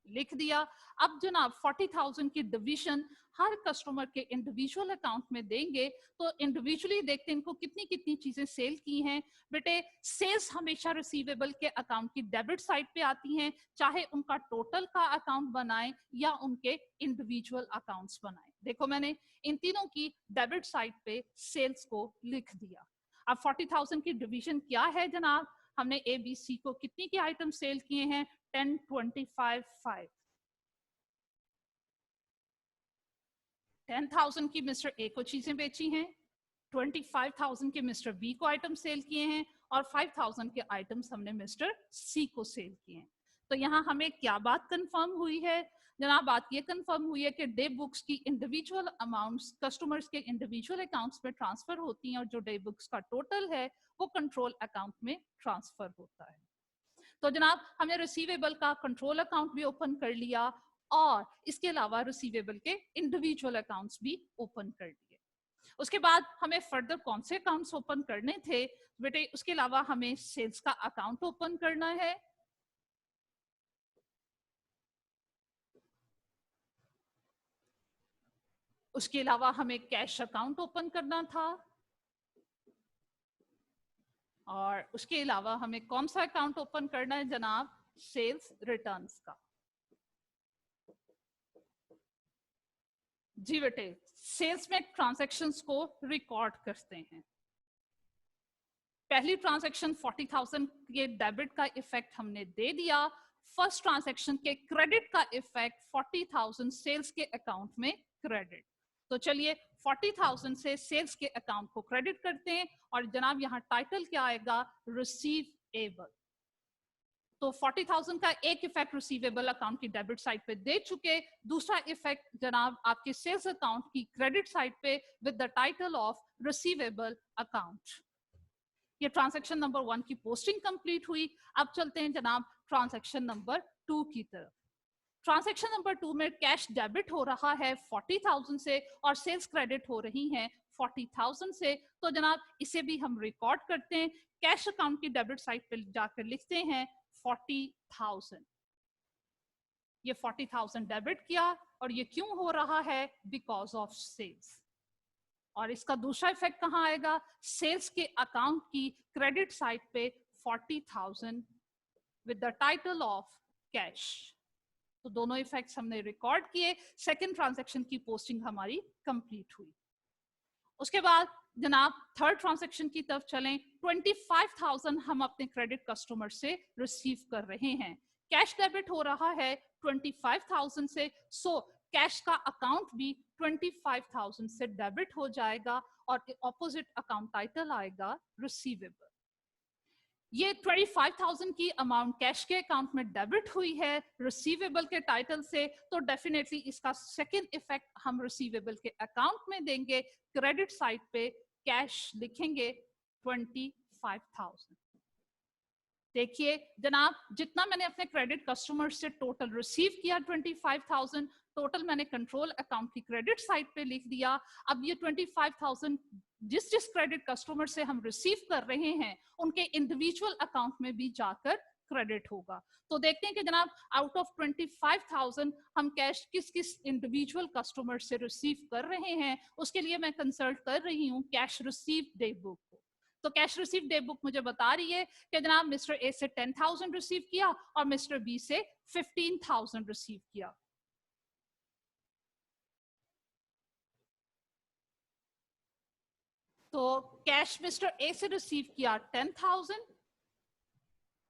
लिख दिया। अब जनाब 40,000 की डिवीजन हर कस्टमर के इंडिविजुअल अकाउंट में देंगे, तो इंडिविजुअली देखते हैं इनको कितनी कितनी चीजें सेल की हैं। बेटे सेल्स हमेशा रिसीवेबल के अकाउंट की डेबिट साइड पे आती हैं, चाहे उनका टोटल का अकाउंट बनाए या उनके इंडिविजुअल अकाउंट्स बनाए। देखो मैंने इन तीनों की डेबिट साइड पे सेल्स को लिख दिया। अब 40,000 की डिवीजन क्या है जनाब, हमने ए बी सी को कितनी के आइटम सेल किए हैं, 10, 25, 5। 10,000 की मिस्टर ए को चीजें बेची हैं, 25,000 के मिस्टर बी को आइटम सेल किए हैं, और 5,000 के आइटम्स हमने मिस्टर सी को सेल किए हैं। तो यहाँ हमें क्या बात कंफर्म हुई है जनाब, बात ये कंफर्म हुई है कि डे बुक्स की इंडिविजुअल अमाउंट्स कस्टमर्स के इंडिविजुअल अकाउंट्स में ट्रांसफर होती हैं, और जो डे बुक्स का टोटल है वो कंट्रोल अकाउंट में ट्रांसफर होता है। तो जनाब हमने रिसीवेबल का कंट्रोल अकाउंट भी ओपन कर लिया, और इसके अलावा रिसीवेबल के इंडिविजुअल अकाउंट्स भी ओपन कर लिए। उसके बाद हमें फर्दर कौन से अकाउंट्स ओपन करने थे बेटे, उसके अलावा हमें सेल्स का अकाउंट ओपन करना है, उसके अलावा हमें कैश अकाउंट ओपन करना था, और उसके अलावा हमें कौन सा अकाउंट ओपन करना है जनाब, सेल्स रिटर्न्स का। जी बेटे सेल्स में ट्रांजैक्शंस को रिकॉर्ड करते हैं। पहली ट्रांजैक्शन 40,000 के डेबिट का इफेक्ट हमने दे दिया, फर्स्ट ट्रांजैक्शन के क्रेडिट का इफेक्ट 40,000 सेल्स के अकाउंट में क्रेडिट। तो चलिए 40,000 से सेल्स के अकाउंट को क्रेडिट करते हैं, और जनाब यहाँ टाइटल क्या आएगा, रिसीवेबल। तो 40,000 का एक इफेक्ट रिसीवेबल अकाउंट की डेबिट साइड पे दे चुके, दूसरा इफेक्ट जनाब आपके सेल्स अकाउंट की क्रेडिट साइड पे with the title of receivable account. ये ट्रांजैक्शन नंबर 1 की पोस्टिंग कंप्लीट हुई। अब चलते हैं जनाब ट्रांजैक्शन नंबर 2 की तरफ। ट्रांजैक्शन नंबर 2 में कैश डेबिट हो रहा है 40,000 से, और सेल्स क्रेडिट हो रही हैं 40,000 से। तो जनाब इसे भी हम रिकॉर्ड करते हैं, कैश अकाउंट की डेबिट साइड पे जाकर लिखते हैं 40,000। ये 40,000 डेबिट किया, और ये क्यों हो रहा है, बिकॉज ऑफ सेल्स। और इसका दूसरा इफेक्ट कहाँ आएगा, सेल्स के अकाउंट की क्रेडिट साइड पे 40,000 with the title of cash. तो दोनों इफेक्ट्स हमने रिकॉर्ड किए, सेकंड ट्रांजैक्शन की पोस्टिंग हमारी कंप्लीट हुई। उसके बाद जनाब थर्ड ट्रांजैक्शन की तरफ चलें। 25,000 हम अपने क्रेडिट कस्टमर से रिसीव कर रहे हैं, कैश डेबिट हो रहा है 25,000 से, सो कैश का अकाउंट भी 25,000 से डेबिट हो जाएगा और ऑपोजिट अकाउंट टाइटल आएगा रिसीवेबल। ये 25,000 की अमाउंट कैश के अकाउंट में डेबिट हुई है रिसीवेबल के टाइटल से, तो डेफिनेटली इसका सेकंड इफेक्ट हम रिसीवेबल के अकाउंट में देंगे। क्रेडिट साइड पे कैश लिखेंगे 25,000। देखिए जनाब, जितना मैंने अपने क्रेडिट कस्टमर से टोटल रिसीव किया 25,000, टोटल मैंने कंट्रोल अकाउंट की क्रेडिट साइड पे लिख दिया। अब ये 25,000 जिस क्रेडिट कस्टमर से हम रिसीव कर रहे हैं उनके इंडिविजुअल अकाउंट में भी जाकर क्रेडिट होगा। तो देखते हैं कि जनाब आउट ऑफ 25,000 हम कैश किस किस इंडिविजुअल कस्टमर से रिसीव कर रहे हैं। उसके लिए मैं कंसल्ट कर रही हूँ कैश रिसीव डे बुक को। तो कैश रिसीव डे बुक मुझे बता रही है कि जनाब मिस्टर ए से 10,000 रिसीव किया और मिस्टर बी से 15,000 रिसीव किया। तो कैश मिस्टर ए से रिसीव किया 10,000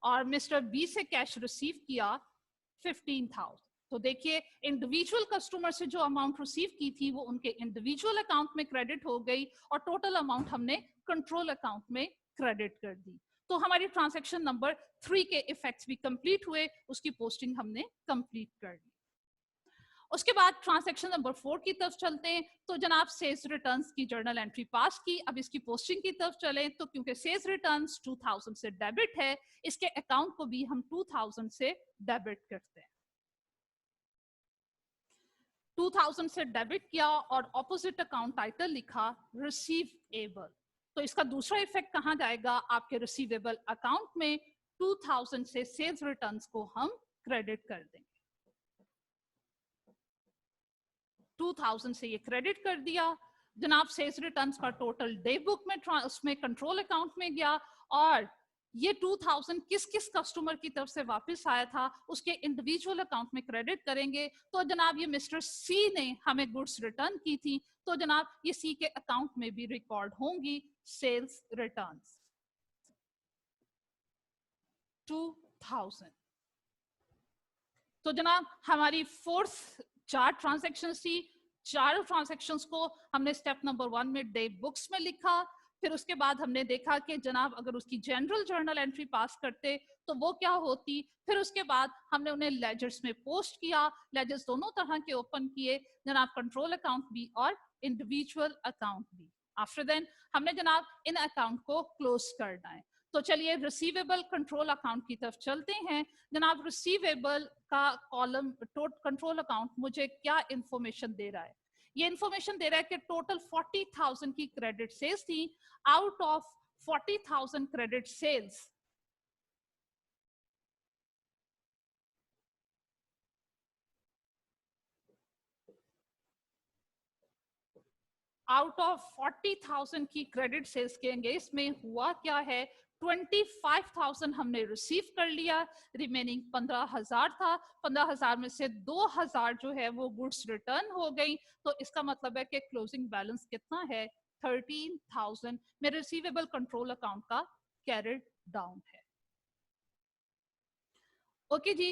और मिस्टर बी से कैश रिसीव किया 15,000। तो देखिए इंडिविजुअल कस्टमर से जो अमाउंट रिसीव की थी वो उनके इंडिविजुअल अकाउंट में क्रेडिट हो गई और टोटल अमाउंट हमने कंट्रोल अकाउंट में क्रेडिट कर दी। तो हमारी ट्रांजैक्शन नंबर 3 के इफेक्ट्स भी कंप्लीट हुए, उसकी पोस्टिंग हमने कंप्लीट कर दी। उसके बाद ट्रांजैक्शन नंबर 4 की तरफ चलते हैं। तो जनाब सेल्स रिटर्न्स की जर्नल एंट्री पास की, अब इसकी पोस्टिंग की तरफ चलें। तो क्योंकि सेल्स रिटर्न्स 2000 से डेबिट है, इसके अकाउंट को भी हम 2000 से डेबिट करते हैं। 2000 से डेबिट किया और ऑपोजिट अकाउंट टाइटल लिखा रिसीवेबल। तो इसका दूसरा इफेक्ट कहां जाएगा, आपके रिसीवेबल अकाउंट में 2000 से सेल्स रिटर्न्स को हम क्रेडिट कर देंगे। 2000 से ये क्रेडिट कर दिया। जनाब सेल्स रिटर्न्स का टोटल डे बुक में उसमें कंट्रोल अकाउंट में गया और ये 2000 किस किस कस्टमर की तरफ से वापस आया था उसके इंडिविजुअल अकाउंट में क्रेडिट करेंगे। तो जनाब ये मिस्टर सी ने हमें गुड्स रिटर्न की थी, तो जनाब ये सी के अकाउंट में भी रिकॉर्ड होंगी सेल्स रिटर्न्स 2000। तो जनाब हमारी फोर्थ 4 ट्रांजैक्शंस थी। चारों ट्रांजैक्शंस को हमने स्टेप नंबर 1 में डे बुक्स में लिखा। फिर उसके बाद हमने देखा कि जनाब अगर उसकी जनरल जर्नल एंट्री पास करते तो वो क्या होती। फिर उसके बाद हमने उन्हें लेजर्स में पोस्ट किया। लेजर्स दोनों तरह के ओपन किए जनाब, कंट्रोल अकाउंट भी और इंडिविजुअल अकाउंट भी। आफ्टर देन हमने जनाब इन अकाउंट को क्लोज करना है। तो चलिए रिसीवेबल कंट्रोल अकाउंट की तरफ चलते हैं। जनाब रिसीवेबल का कॉलम कंट्रोल अकाउंट मुझे क्या इंफॉर्मेशन दे रहा है, ये इंफॉर्मेशन दे रहा है कि टोटल 40,000 की क्रेडिट सेल्स थी। Out of 40,000 credit sales out of 40,000 की क्रेडिट सेल्स के अगेंस्ट में हुआ क्या है, 25,000 हमने रिसीव कर लिया। रिमेनिंग 15,000 था। 15,000 में से 2,000 जो है वो गुड्स रिटर्न हो गई। तो इसका मतलब है कि क्लोजिंग बैलेंस कितना है, 13,000 मेरे रिसीवेबल कंट्रोल अकाउंट का कैरिड डाउन है। ओके जी,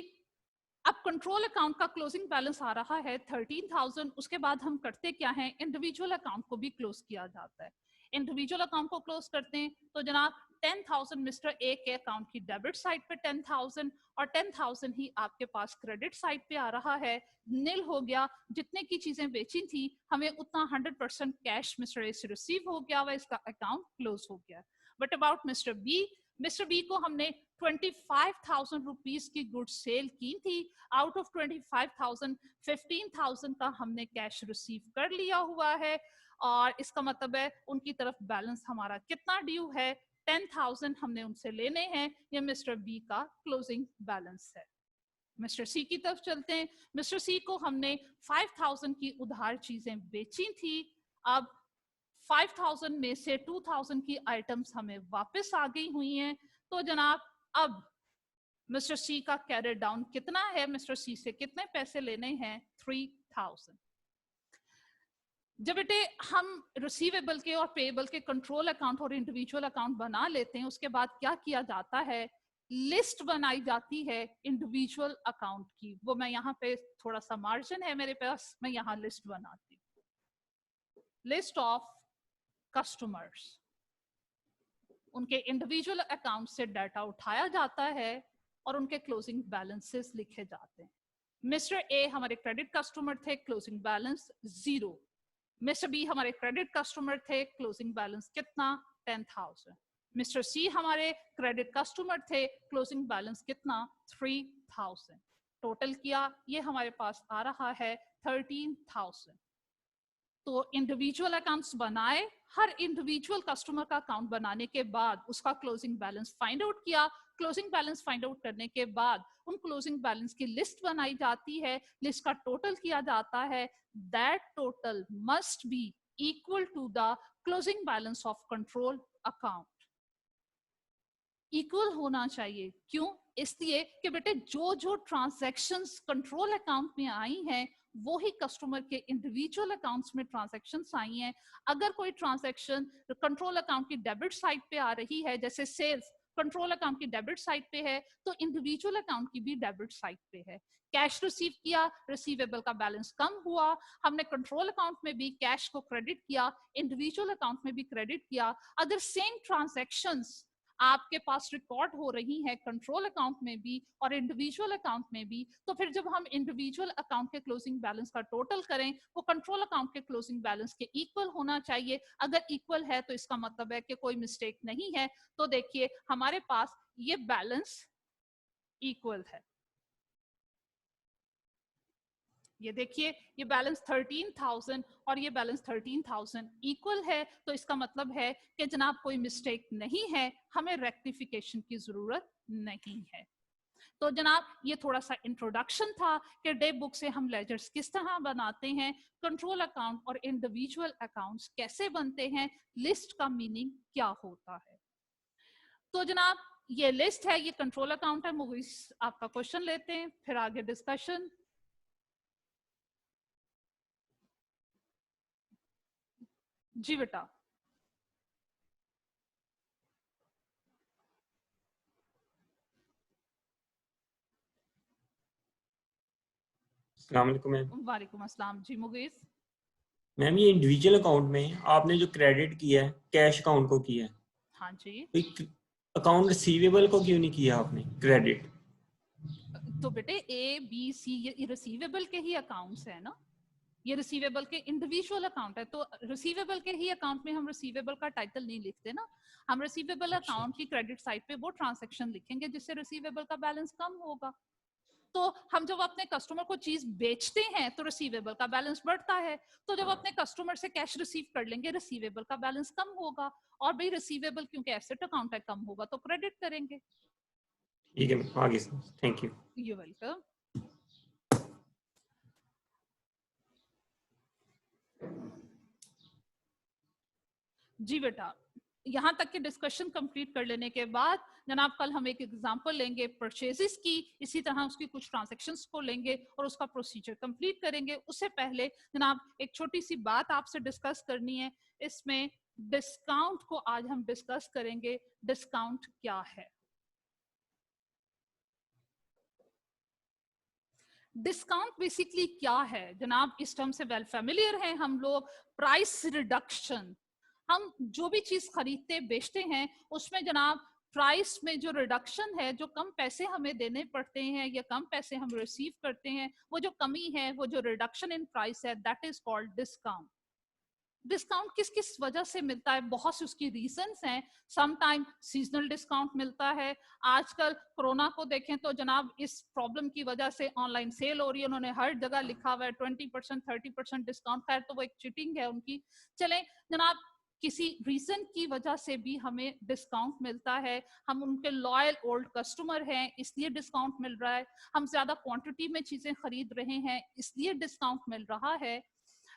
अब कंट्रोल अकाउंट का क्लोजिंग बैलेंस आ रहा है 13,000। उसके बाद हम करते क्या है, इंडिविजुअल अकाउंट को भी क्लोज किया जाता है। इंडिविजुअल अकाउंट को क्लोज करते हैं तो जनाब 10,000 मिस्टर ए के अकाउंट की डेबिट साइड पे 10,000 और 10,000 ही आपके पास क्रेडिट साइड पे आ रहा है। नील हो गया, जितने की चीजें बेची थी हमें उतना 100% कैश मिस्टर ए से रिसीव हो गया हुआ, इसका अकाउंट क्लोज हो गया। बट अबाउट मिस्टर बी को हमने 25,000 रुपीज की गुड्स सेल की थी। आउट ऑफ 25,000 15,000 का हमने कैश रिसीव कर लिया हुआ है और इसका मतलब है उनकी तरफ बैलेंस हमारा कितना ड्यू है, 10,000 हमने उनसे लेने हैं। ये मिस्टर बी का क्लोजिंग बैलेंस है। मिस्टर सी की तरफ चलते हैं। मिस्टर सी को हमने 5,000 की उधार चीजें बेची थी। अब 5,000 में से 2,000 की आइटम्स हमें वापस आ गई हुई हैं। तो जनाब अब मिस्टर सी का कैरेट डाउन कितना है, मिस्टर सी से कितने पैसे लेने हैं, 3000। जब बेटे हम रिसीवेबल के और पेएबल के कंट्रोल अकाउंट और इंडिविजुअल अकाउंट बना लेते हैं, उसके बाद क्या किया जाता है, लिस्ट बनाई जाती है इंडिविजुअल अकाउंट की। वो मैं यहाँ पे थोड़ा सा मार्जिन है मेरे पास, मैं यहाँ लिस्ट बनाती हूँ। लिस्ट ऑफ कस्टमर्स, उनके इंडिविजुअल अकाउंट से डाटा उठाया जाता है और उनके क्लोजिंग बैलेंसेस लिखे जाते हैं। मिस्टर ए हमारे क्रेडिट कस्टमर थे, क्लोजिंग बैलेंस 0। मिस्टर बी हमारे क्रेडिट कस्टमर थे, क्लोजिंग बैलेंस कितना, 10,000। मिस्टर सी हमारे क्रेडिट कस्टमर थे, क्लोजिंग बैलेंस कितना, 3,000। टोटल किया, ये हमारे पास आ रहा है 13,000। तो इंडिविजुअल अकाउंट्स बनाए, हर इंडिविजुअल कस्टमर का अकाउंट बनाने के बाद उसका क्लोजिंग बैलेंस फाइंड आउट किया। क्लोजिंग बैलेंस फाइंड आउट करने के बाद उन क्लोजिंग बैलेंस की लिस्ट बनाई जाती है, लिस्ट का टोटल किया जाता है। That total must be equal to the closing balance of control account. Equal होना चाहिए, क्यों, इसलिए कि बेटे जो जो ट्रांजैक्शंस कंट्रोल अकाउंट में आई हैं वो ही कस्टमर के इंडिविजुअल अकाउंट्स में ट्रांजैक्शंस आई हैं। अगर कोई ट्रांजैक्शन कंट्रोल अकाउंट की डेबिट साइड पे आ रही है, जैसे सेल्स कंट्रोल अकाउंट की डेबिट साइड पे है, तो इंडिविजुअल अकाउंट की भी डेबिट साइड पे है। कैश रिसीव किया, रिसीवेबल का बैलेंस कम हुआ, हमने कंट्रोल अकाउंट में भी कैश को क्रेडिट किया, इंडिविजुअल अकाउंट में भी क्रेडिट किया। अगर सेम ट्रांजैक्शंस आपके पास रिकॉर्ड हो रही है कंट्रोल अकाउंट में भी और इंडिविजुअल अकाउंट में भी, तो फिर जब हम इंडिविजुअल अकाउंट के क्लोजिंग बैलेंस का टोटल करें, वो कंट्रोल अकाउंट के क्लोजिंग बैलेंस के इक्वल होना चाहिए। अगर इक्वल है तो इसका मतलब है कि कोई मिस्टेक नहीं है। तो देखिए हमारे पास ये बैलेंस इक्वल है। ये देखिए ये बैलेंस 13,000 और ये बैलेंस 13,000 इक्वल है। तो इसका मतलब है कि जनाब कोई मिस्टेक नहीं है, हमें रेक्टिफिकेशन की जरूरत नहीं है। तो जनाब ये थोड़ा सा इंट्रोडक्शन था कि डे बुक से हम लेजर्स किस तरह बनाते हैं, कंट्रोल अकाउंट और इंडिविजुअल अकाउंट्स कैसे बनते हैं, लिस्ट का मीनिंग क्या होता है। तो जनाब ये लिस्ट है, ये कंट्रोल अकाउंट है। मुगीस आपका क्वेश्चन लेते हैं, फिर आगे डिस्कशन। जी बेटा। अस्सलाम वालेकुम मैम। वालेकुम अस्सलाम। जी मुगीस। मैम ये इंडिविजुअल अकाउंट में आपने जो क्रेडिट किया है कैश अकाउंट को किया है, हाँ जी। तो अकाउंट रिसीवेबल को क्यों नहीं किया आपने क्रेडिट? तो बेटे ए बी सी ये रिसीवेबल के ही अकाउंट्स है ना, ये रिसीवेबल के इंडिविजुअल अकाउंट है। तो रिसीवेबल के ही अकाउंट में हम रिसीवेबल का टाइटल नहीं लिखते ना, हम रिसीवेबल अकाउंट की क्रेडिट साइड पे वो ट्रांजैक्शन लिखेंगे जिससे रिसीवेबल का बैलेंस कम होगा। तो हम जब अपने कस्टमर को चीज बेचते हैं तो रिसीवेबल का बैलेंस बढ़ता है, तो जब अपने कस्टमर से कैश रिसीव कर लेंगे रिसीवेबल का बैलेंस कम होगा। और भाई रिसीवेबल क्योंकि एसेट अकाउंट है, कम होगा तो क्रेडिट करेंगे। ठीक है आगे से, थैंक यू। You welcome. जी बेटा, यहाँ तक के डिस्कशन कंप्लीट कर लेने के बाद जनाब कल हम एक एग्जांपल लेंगे परचेजेस की, इसी तरह उसकी कुछ ट्रांजैक्शंस को लेंगे और उसका प्रोसीजर कंप्लीट करेंगे। उससे पहले जनाब एक छोटी सी बात आपसे डिस्कस करनी है, इसमें डिस्काउंट को आज हम डिस्कस करेंगे। डिस्काउंट क्या है? डिस्काउंट बेसिकली क्या है जनाब, इस टर्म से वेल फेमिलियर हैं हम लोग। प्राइस रिडक्शन, हम जो भी चीज खरीदते बेचते हैं उसमें जनाब प्राइस में जो रिडक्शन है, जो कम पैसे हमें देने पड़ते हैं या कम पैसे हम रिसीव करते हैं, वो जो कमी है, वो जो रिडक्शन इन प्राइस है, that is called discount. Discount किस किस वजह से मिलता है, बहुत सी उसकी रीजंस हैं। सम टाइम सीजनल डिस्काउंट मिलता है। आजकल कोरोना को देखें तो जनाब इस प्रॉब्लम की वजह से ऑनलाइन सेल हो रही है, उन्होंने हर जगह लिखा हुआ है 20% 30% डिस्काउंट। खैर तो वो एक चीटिंग है उनकी। चलें जनाब, किसी रीजन की वजह से भी हमें डिस्काउंट मिलता है। हम उनके लॉयल ओल्ड कस्टमर हैं इसलिए डिस्काउंट मिल रहा है। हम ज्यादा क्वांटिटी में चीजें खरीद रहे हैं इसलिए डिस्काउंट मिल रहा है।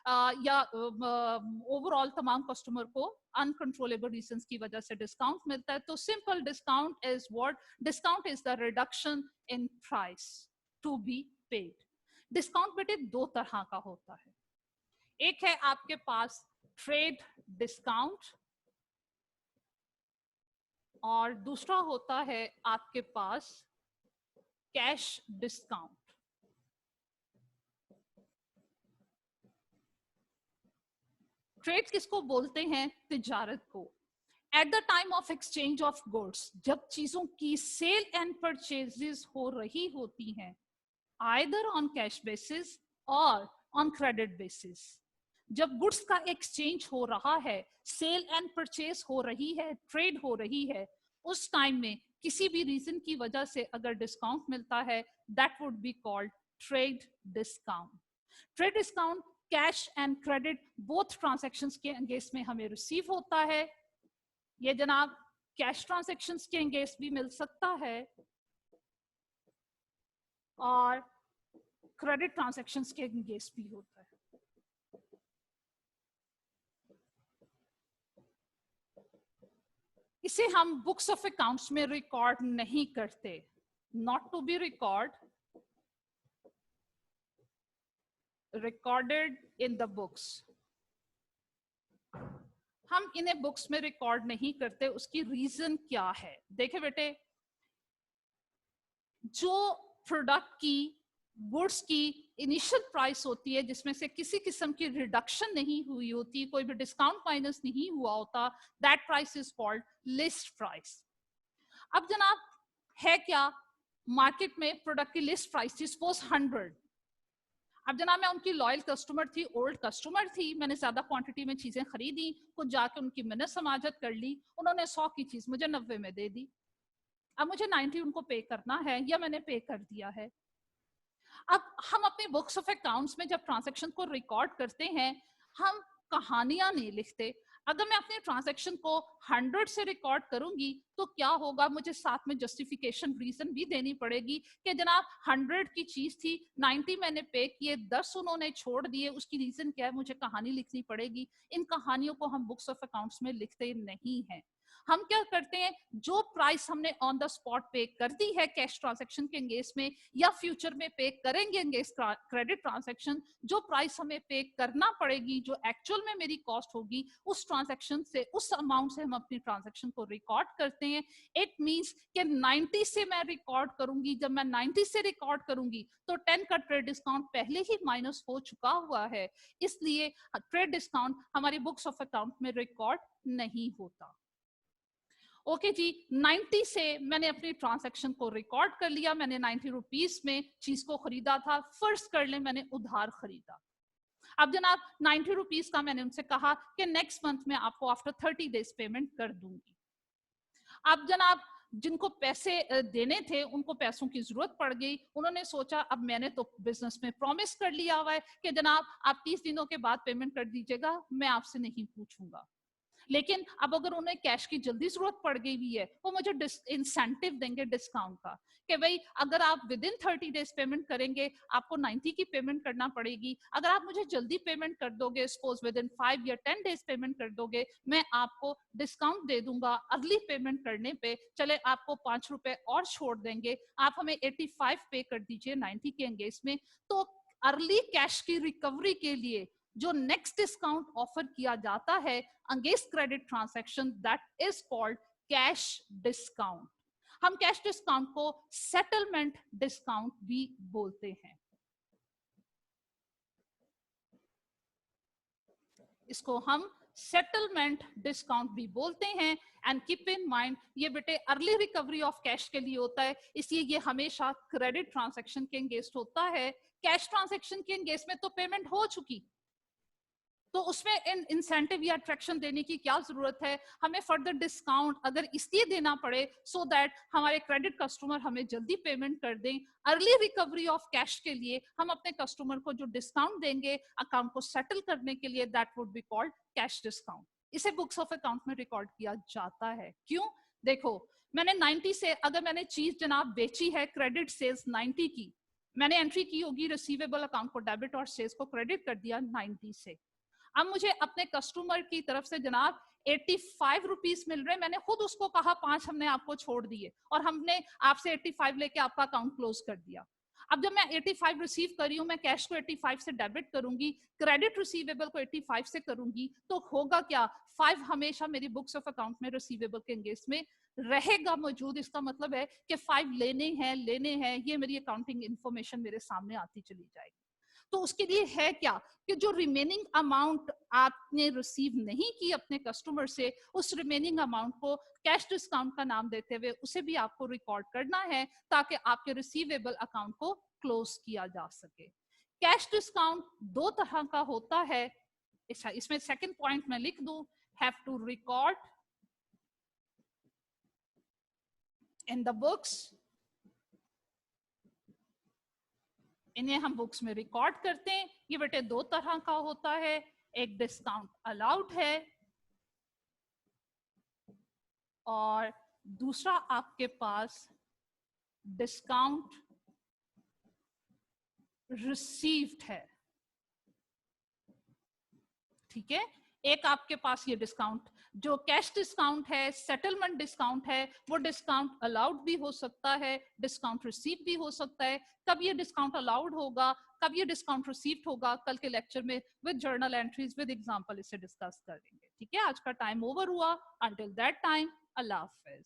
या ओवरऑल तमाम कस्टमर को अनकंट्रोलेबल रीजंस की वजह से डिस्काउंट मिलता है, तो simple discount is what? Discount is the reduction in price to be paid. Discount बेटे दो तरह का होता है, एक है आपके पास ट्रेड डिस्काउंट और दूसरा होता है आपके पास कैश डिस्काउंट। ट्रेड किसको बोलते हैं? तिजारत को। At the time of exchange of goods, जब चीजों की सेल एंड परचेजेस हो रही होती हैं, आइदर ऑन कैश बेसिस और ऑन क्रेडिट बेसिस, जब गुड्स का एक्सचेंज हो रहा है, सेल एंड परचेज हो रही है, ट्रेड हो रही है, उस टाइम में किसी भी रीजन की वजह से अगर डिस्काउंट मिलता है, that would be called trade discount. Trade discount cash and credit both transactions के अगेंस्ट में हमें रिसीव होता है। ये जनाब कैश ट्रांजैक्शंस के अगेंस्ट भी मिल सकता है और क्रेडिट ट्रांजैक्शंस के अगेंस्ट भी होता है। इसे हम बुक्स ऑफ अकाउंट्स में रिकॉर्ड नहीं करते, not to be recorded in the books। हम इन्हें बुक्स में रिकॉर्ड नहीं करते, उसकी रीजन क्या है? देखे बेटे, जो प्रोडक्ट की, गुड्स की इनिशियल प्राइस होती है, जिसमें से किसी किस्म की रिडक्शन नहीं हुई होती, कोई भी डिस्काउंट माइनस नहीं हुआ होता, that price is called list price. अब जनाब है क्या, मार्केट में प्रोडक्ट की लिस्ट प्राइस थी सपोज 100। अब जनाब मैं उनकी लॉयल कस्टमर थी, ओल्ड कस्टमर थी, मैंने ज्यादा क्वांटिटी में चीजें खरीदी, कुछ जाके उनकी मिन्नत समाजत कर ली, उन्होंने 100 की चीज मुझे 90 में दे दी। अब मुझे 90 उनको पे करना है या मैंने पे कर दिया है। अब हम अपने बुक्स ऑफ अकाउंट्स में जब ट्रांजैक्शन को रिकॉर्ड करते हैं, हम कहानियां नहीं लिखते। अगर मैं अपने ट्रांजैक्शन को 100 से रिकॉर्ड करूंगी तो क्या होगा, मुझे साथ में जस्टिफिकेशन रीजन भी देनी पड़ेगी कि जनाब 100 की चीज थी, 90 मैंने पे किए, 10 उन्होंने छोड़ दिए, उसकी रीजन क्या है, मुझे कहानी लिखनी पड़ेगी। इन कहानियों को हम बुक्स ऑफ अकाउंट्स में लिखते नहीं हैं। हम क्या करते हैं, जो प्राइस हमने ऑन द स्पॉट पे कर दी है कैश ट्रांजैक्शन के अगेंस्ट में, या फ्यूचर में पे करेंगे अगेंस्ट क्रेडिट ट्रांजैक्शन, जो प्राइस हमें पे करना पड़ेगी, जो एक्चुअल में मेरी कॉस्ट होगी, उस ट्रांजैक्शन से, उस अमाउंट से हम अपनी ट्रांजैक्शन को रिकॉर्ड करते हैं। इट मींस कि 90 से मैं रिकॉर्ड करूंगी, जब मैं 90 से रिकॉर्ड करूंगी तो 10 का ट्रेड डिस्काउंट पहले ही माइनस हो चुका हुआ है, इसलिए ट्रेड डिस्काउंट हमारी बुक्स ऑफ अकाउंट में रिकॉर्ड नहीं होता। ओके जी, 90 से मैंने अपनी ट्रांजैक्शन को रिकॉर्ड कर लिया, मैंने 90 रुपीस में चीज को खरीदा था, फर्स्ट कर ले मैंने उधार खरीदा। अब जनाब 90 रुपीस का मैंने उनसे कहा कि नेक्स्ट मंथ में आपको आफ्टर 30 डेज पेमेंट कर दूंगी। अब जनाब जिनको पैसे देने थे उनको पैसों की जरूरत पड़ गई, उन्होंने सोचा अब मैंने तो बिजनेस में प्रॉमिस कर लिया हुआ है कि जनाब आप 30 दिनों के बाद पेमेंट कर दीजिएगा, मैं आपसे नहीं पूछूंगा। लेकिन अब अगर उन्हें कैश की जल्दी जरूरत पड़ गई भी है, वो मुझे इंसेंटिव देंगे डिस्काउंट का कि भाई अगर आप विद इन 30 डेज पेमेंट करेंगे आपको 90 की पेमेंट करना पड़ेगी, अगर आप मुझे जल्दी पेमेंट कर दोगे, सपोज विद इन 5 या 10 डेज पेमेंट कर दोगे, मैं आपको डिस्काउंट दे दूंगा अर्ली पेमेंट करने पे, चले आपको 5 रुपए और छोड़ देंगे, आप हमें 85 पे कर दीजिए 90 के अगेंस्ट में। तो अर्ली कैश की रिकवरी के लिए जो नेक्स्ट डिस्काउंट ऑफर किया जाता है against credit transaction, that is called cash discount. हम कैश डिस्काउंट को सेटलमेंट डिस्काउंट भी बोलते हैं। इसको हम सेटलमेंट डिस्काउंट भी बोलते हैं। एंड कीप इन माइंड, ये बेटे अर्ली रिकवरी ऑफ कैश के लिए होता है, इसलिए ये हमेशा क्रेडिट ट्रांजैक्शन के अगेंस्ट होता है। कैश ट्रांजैक्शन के अगेंस्ट में तो पेमेंट हो चुकी, तो उसमें इंसेंटिव या अट्रैक्शन देने की क्या जरूरत है, हमें फर्दर डिस्काउंट अगर इसलिए देना पड़े सो दैट हमारे क्रेडिट कस्टमर हमें जल्दी पेमेंट कर दें। अर्ली रिकवरी ऑफ कैश के लिए हम अपने कस्टमर को जो डिस्काउंट देंगे अकाउंट को सेटल करने के लिए, that would be called cash discount. इसे बुक्स ऑफ अकाउंट में रिकॉर्ड किया जाता है। क्यों? देखो मैंने 90 से अगर मैंने चीज जनाब बेची है क्रेडिट सेल्स 90 की, मैंने एंट्री की होगी रिसीवेबल अकाउंट को डेबिट और सेल्स को क्रेडिट कर दिया 90 से। अब मुझे अपने कस्टमर की तरफ से जनाब 85 रुपीस मिल रहे, मैंने खुद उसको कहा 5 हमने आपको छोड़ दिए और हमने आपसे 85 लेके आपका अकाउंट क्लोज कर दिया। अब जब मैं 85 रिसीव कर रही हूँ, मैं कैश को 85 से डेबिट करूंगी, क्रेडिट रिसीवेबल को 85 से करूंगी, तो होगा क्या, 5 हमेशा मेरी बुक्स ऑफ अकाउंट में रिसीवेबल के एंगेज में रहेगा मौजूद। इसका मतलब है कि 5 लेने हैं, ये मेरी अकाउंटिंग इंफॉर्मेशन मेरे सामने आती चली जाएगी। तो उसके लिए है क्या कि जो रिमेनिंग अमाउंट आपने रिसीव नहीं की अपने कस्टमर से, उस रिमेनिंग अमाउंट को कैश डिस्काउंट का नाम देते हुए उसे भी आपको रिकॉर्ड करना है ताकि आपके रिसीवेबल अकाउंट को क्लोज किया जा सके। कैश डिस्काउंट 2 तरह का होता है, इसमें सेकंड पॉइंट में लिख दूं, have to record in the books, इन्हें हम बुक्स में रिकॉर्ड करते हैं। ये बेटे 2 तरह का होता है, एक डिस्काउंट अलाउड है और दूसरा आपके पास डिस्काउंट रिसीव्ड है। ठीक है, एक आपके पास ये डिस्काउंट जो कैश डिस्काउंट है, सेटलमेंट डिस्काउंट है, वो डिस्काउंट अलाउड भी हो सकता है, डिस्काउंट रिसीव भी हो सकता है। कब ये डिस्काउंट अलाउड होगा, कब ये डिस्काउंट रिसीव्ड होगा, कल के लेक्चर में with journal entries with example इसे डिस्कस करेंगे। ठीक है, आज का टाइम ओवर हुआ। Until that time, Allah Hafiz.